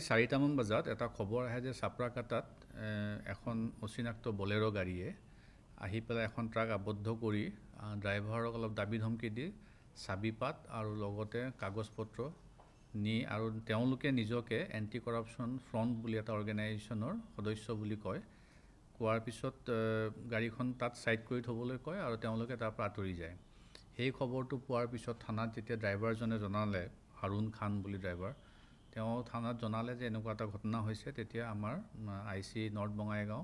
4টামান বজাত এটা খবৰ আহে যে চাপ্ৰাকাটাত এখন অচিনাক্ত বলেৰো গাড়ীয়ে আহি পেলাই এখন ট্ৰাক আবদ্ধ কৰি ড্ৰাইভাৰক অলপ দাবী ধমকি দি চাবিপাত আৰু লগতে কাগজপত্ৰ নি আৰু তেওঁলোকে নিজকে এণ্টি কৰাপশ্যন ফ্ৰণ্ট বুলি এটা অৰ্গেনাইজেশ্যনৰ সদস্য বুলি কয়। কোৱাৰ পিছত গাড়ীখন তাত ছাইড কৰি থ'বলৈ কয় আৰু তেওঁলোকে তাৰ পৰা আঁতৰি যায়। সেই খবৰটো পোৱাৰ পিছত থানাত যেতিয়া ড্ৰাইভাৰজনে জনালে, হাৰুণ খান বুলি ড্ৰাইভাৰ, তেওঁ থানাত জনালে যে এনেকুৱা এটা ঘটনা হৈছে। তেতিয়া আমাৰ IC নৰ্থ বঙাইগাঁও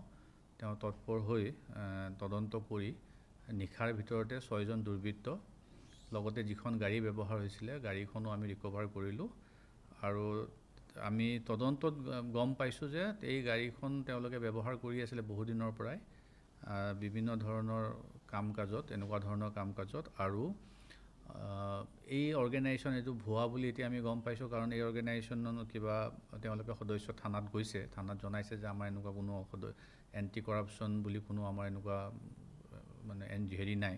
তেওঁ তৎপৰ হৈ তদন্ত কৰি নিশাৰ ভিতৰতে 6জন দুৰ্বৃত্ত লগতে যিখন গাড়ী ব্যৱহাৰ হৈছিলে গাড়ীখনো আমি ৰিকভাৰ কৰিলোঁ। আৰু আমি তদন্তত গম পাইছোঁ যে এই গাড়ীখন তেওঁলোকে ব্যৱহাৰ কৰি আছিলে বহুদিনৰ পৰাই বিভিন্ন ধৰণৰ কাম কাজত, এনেকুৱা ধৰণৰ কাম কাজত। আৰু এই অৰ্গেনাইজেশ্যন এইটো ভুৱা বুলি এতিয়া আমি গম পাইছোঁ, কাৰণ এই অৰ্গেনাইজেশ্যনৰ কিবা তেওঁলোকে সদস্য থানাত গৈছে, থানাত জনাইছে যে আমাৰ এনেকুৱা কোনো এণ্টি কৰাপশ্যন বুলি কোনো আমাৰ এনেকুৱা মানে হেৰি নাই,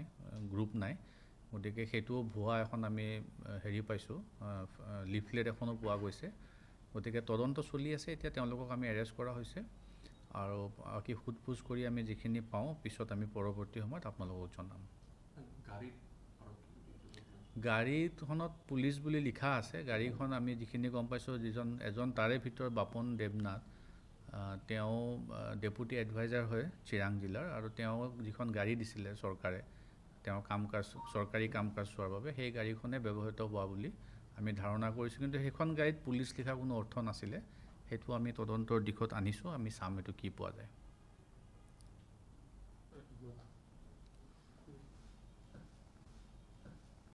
গ্ৰুপ নাই। গতিকে সেইটোও ভুৱা এখন আমি পাইছোঁ, লিফলেট এখনো পোৱা গৈছে। গতিকে তদন্ত চলি আছে। এতিয়া তেওঁলোকক আমি এৰেষ্ট কৰা হৈছে আৰু বাকী সোধ-পোছ কৰি আমি যিখিনি পাওঁ পিছত আমি পৰৱৰ্তী সময়ত আপোনালোকক জনাম। গাড়ীখনত পুলিচ বুলি লিখা আছে। গাড়ীখন আমি যিখিনি গম পাইছোঁ, এজন তাৰে ভিতৰত বাপন দেৱনাথ, তেওঁ ডেপুটি এডভাইজাৰ হয় চিৰাং জিলাৰ, আৰু তেওঁক যিখন গাড়ী দিছিলে চৰকাৰে তেওঁৰ চৰকাৰী কাম কাজ চোৱাৰ বাবে, সেই গাড়ীখনে ব্যৱহৃত হোৱা বুলি আমি ধাৰণা কৰিছোঁ। কিন্তু সেইখন গাড়ীত পুলিচ লিখা কোনো অৰ্থ নাছিলে। সেইটো আমি তদন্তৰ দিশত আনিছোঁ, আমি চাম এইটো কি পোৱা যায়।